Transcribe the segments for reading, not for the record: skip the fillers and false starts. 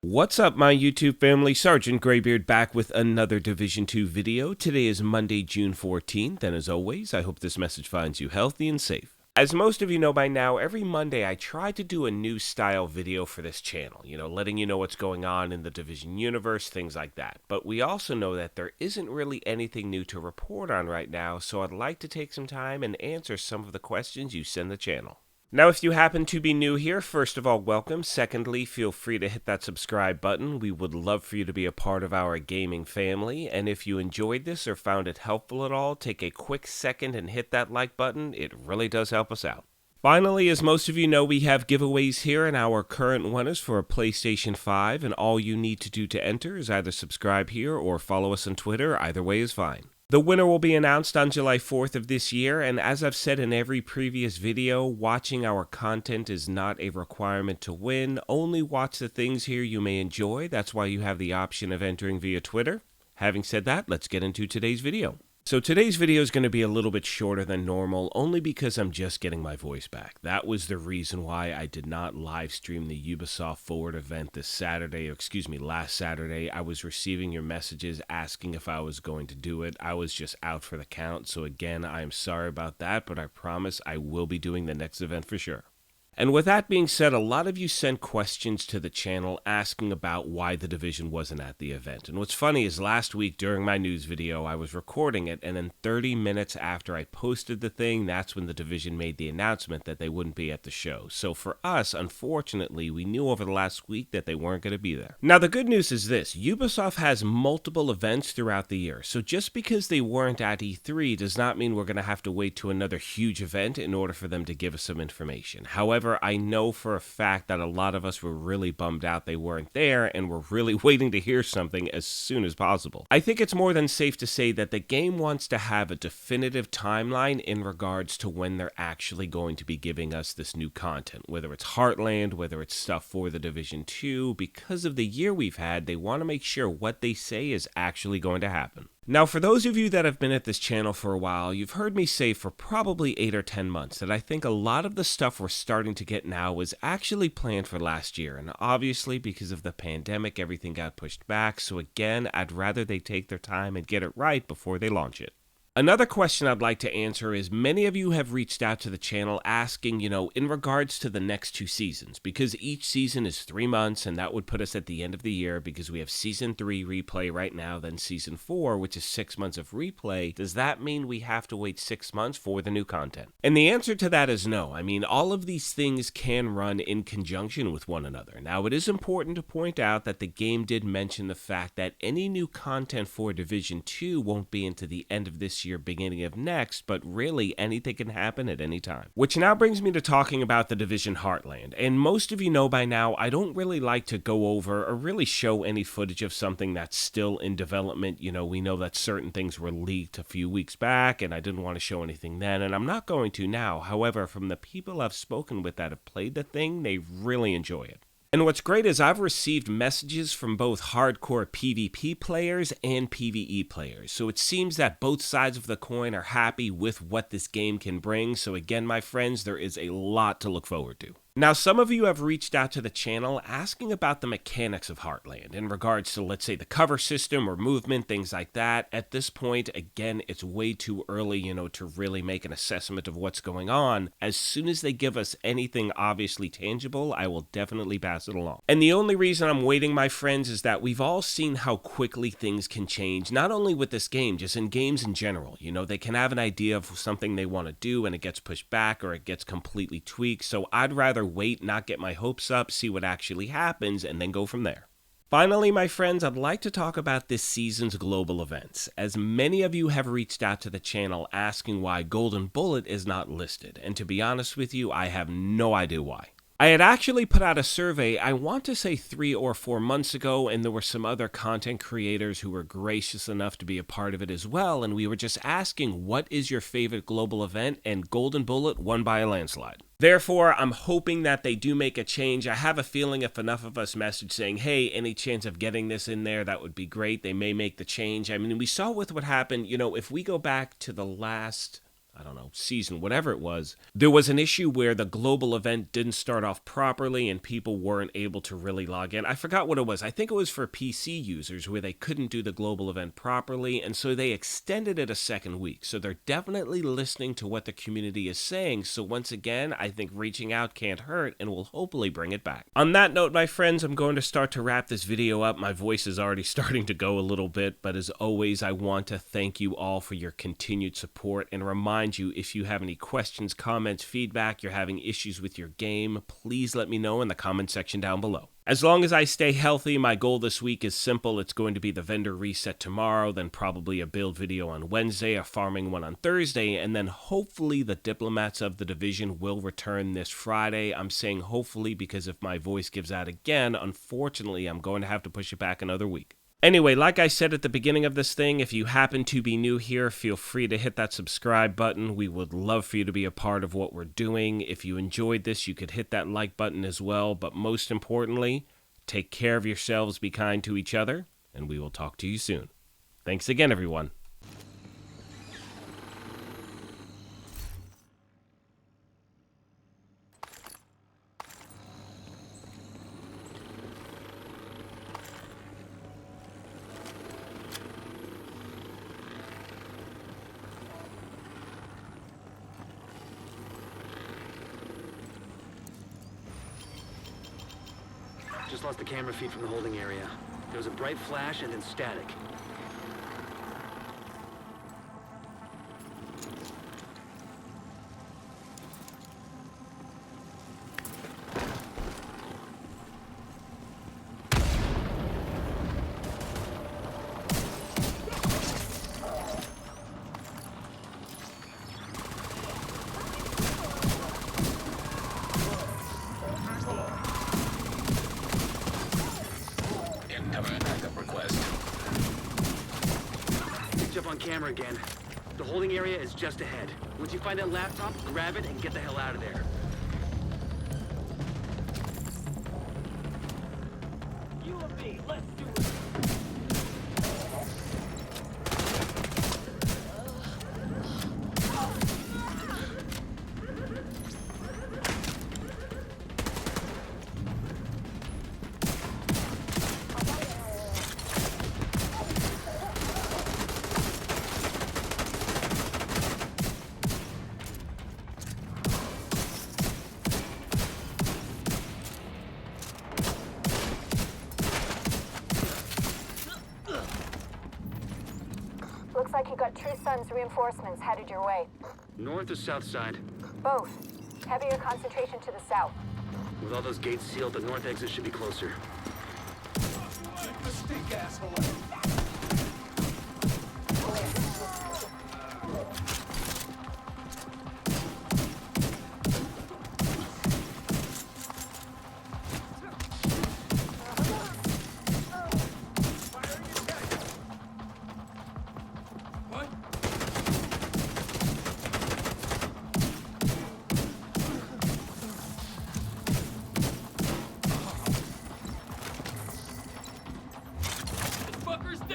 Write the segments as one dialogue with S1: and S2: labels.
S1: What's up, my YouTube family? Sergeant Graybeard back with another Division 2 video. Today is Monday, June 14th, and as always, I hope this message finds you healthy and safe. As most of you know by now, every Monday I try to do a new style video for this channel, letting you know what's going on in the Division universe, things like that. But we also know that there isn't really anything new to report on right now, so I'd like to take some time and answer some of the questions you send the channel. Now, if you happen to be new here, first of all, welcome. Secondly, feel free to hit that subscribe button. We would love for you to be a part of our gaming family. And if you enjoyed this or found it helpful at all, take a quick second and hit that like button. It really does help us out. Finally, as most of you know, we have giveaways here, and our current one is for a PlayStation 5, and all you need to do to enter is either subscribe here or follow us on Twitter. Either way is fine. The winner will be announced on July 4th of this year, and as I've said in every previous video, watching our content is not a requirement to win. Only watch the things here you may enjoy. That's why you have the option of entering via Twitter. Having said that, let's get into today's video. So today's video is going to be a little bit shorter than normal, only because I'm just getting my voice back. That was the reason why I did not live stream the Ubisoft Forward event last Saturday. I was receiving your messages asking if I was going to do it. I was just out for the count, so again, I am sorry about that, but I promise I will be doing the next event for sure. And with that being said, a lot of you sent questions to the channel asking about why the Division wasn't at the event. And what's funny is last week during my news video, I was recording it, and then 30 minutes after I posted the thing, that's when the Division made the announcement that they wouldn't be at the show. So for us, unfortunately, we knew over the last week that they weren't going to be there. Now, the good news is this. Ubisoft has multiple events throughout the year. So just because they weren't at E3 does not mean we're going to have to wait to another huge event in order for them to give us some information. However, I know for a fact that a lot of us were really bummed out they weren't there and were really waiting to hear something as soon as possible. I think it's more than safe to say that the game wants to have a definitive timeline in regards to when they're actually going to be giving us this new content, whether it's Heartland, whether it's stuff for the Division 2. Because of the year we've had, they want to make sure what they say is actually going to happen. Now, for those of you that have been at this channel for a while, you've heard me say for probably 8 or 10 months that I think a lot of the stuff we're starting to get now was actually planned for last year. And obviously, because of the pandemic, everything got pushed back. So again, I'd rather they take their time and get it right before they launch it. Another question I'd like to answer is many of you have reached out to the channel asking, in regards to the next 2 seasons, because each season is 3 months, and that would put us at the end of the year because we have Season 3 replay right now, then Season 4, which is 6 months of replay. Does that mean we have to wait 6 months for the new content? And the answer to that is no. I mean, all of these things can run in conjunction with one another. Now, it is important to point out that the game did mention the fact that any new content for Division 2 won't be into the end of this year, beginning of next, but really anything can happen at any time. Which now brings me to talking about the Division Heartland. And most of you know by now, I don't really like to go over or really show any footage of something that's still in development. We know that certain things were leaked a few weeks back, and I didn't want to show anything then, and I'm not going to now. However, from the people I've spoken with that have played the thing, they really enjoy it. And what's great is I've received messages from both hardcore PvP players and PvE players. So it seems that both sides of the coin are happy with what this game can bring. So again, my friends, there is a lot to look forward to. Now, some of you have reached out to the channel asking about the mechanics of Heartland in regards to, let's say, the cover system or movement, things like that. At this point, again, it's way too early, to really make an assessment of what's going on. As soon as they give us anything obviously tangible, I will definitely pass it along. And the only reason I'm waiting, my friends, is that we've all seen how quickly things can change, not only with this game, just in games in general. They can have an idea of something they want to do and it gets pushed back or it gets completely tweaked. So I'd rather wait, not get my hopes up, see what actually happens, and then go from there. Finally, my friends, I'd like to talk about this season's global events, as many of you have reached out to the channel asking why Golden Bullet is not listed, and to be honest with you, I have no idea why. I had actually put out a survey, I want to say 3 or 4 months ago, and there were some other content creators who were gracious enough to be a part of it as well, and we were just asking, what is your favorite global event? And Golden Bullet won by a landslide. Therefore, I'm hoping that they do make a change. I have a feeling if enough of us message saying, hey, any chance of getting this in there, that would be great. They may make the change. I mean, we saw with what happened, if we go back to the last I don't know, season, whatever it was, there was an issue where the global event didn't start off properly and people weren't able to really log in. I forgot what it was. I think it was for PC users where they couldn't do the global event properly, and so they extended it a second week. So they're definitely listening to what the community is saying. So once again, I think reaching out can't hurt and will hopefully bring it back. On that note, my friends, I'm going to start to wrap this video up. My voice is already starting to go a little bit, but as always, I want to thank you all for your continued support and remind you, if you have any questions, comments, feedback, you're having issues with your game, please let me know in the comment section down below. As long as I stay healthy, my goal this week is simple. It's going to be the vendor reset tomorrow, then probably a build video on Wednesday, a farming one on Thursday, and then hopefully the diplomats of the division will return this Friday. I'm saying hopefully because if my voice gives out again, unfortunately, I'm going to have to push it back another week. Anyway, like I said at the beginning of this thing, if you happen to be new here, feel free to hit that subscribe button. We would love for you to be a part of what we're doing. If you enjoyed this, you could hit that like button as well. But most importantly, take care of yourselves, be kind to each other, and we will talk to you soon. Thanks again, everyone.
S2: Just lost the camera feed from the holding area. There was a bright flash and then static. Up on camera again. The holding area is just ahead. Once you find that laptop, grab it and get the hell out of there. You and me, let's do it.
S3: Looks like you got True Sun's reinforcements headed your way.
S2: North or south side?
S3: Both. Heavier concentration to the south.
S2: With all those gates sealed, the north exit should be closer. Fuckers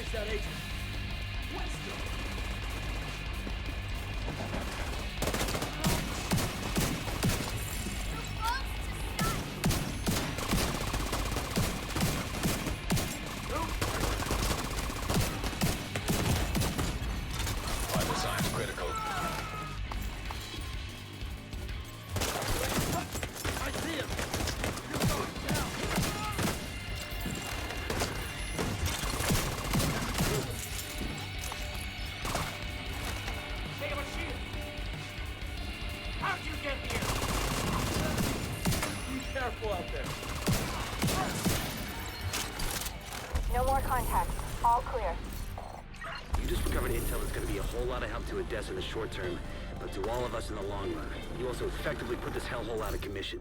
S2: Watch out, Agent.
S4: Vital signs critical.
S2: I see him. Take him a shield. How'd you get here? Be careful out there.
S3: No more contact. All clear.
S2: You just recovered intel that's going to be a whole lot of help to Odessa in the short term, but to all of us in the long run. You also effectively put this hellhole out of commission.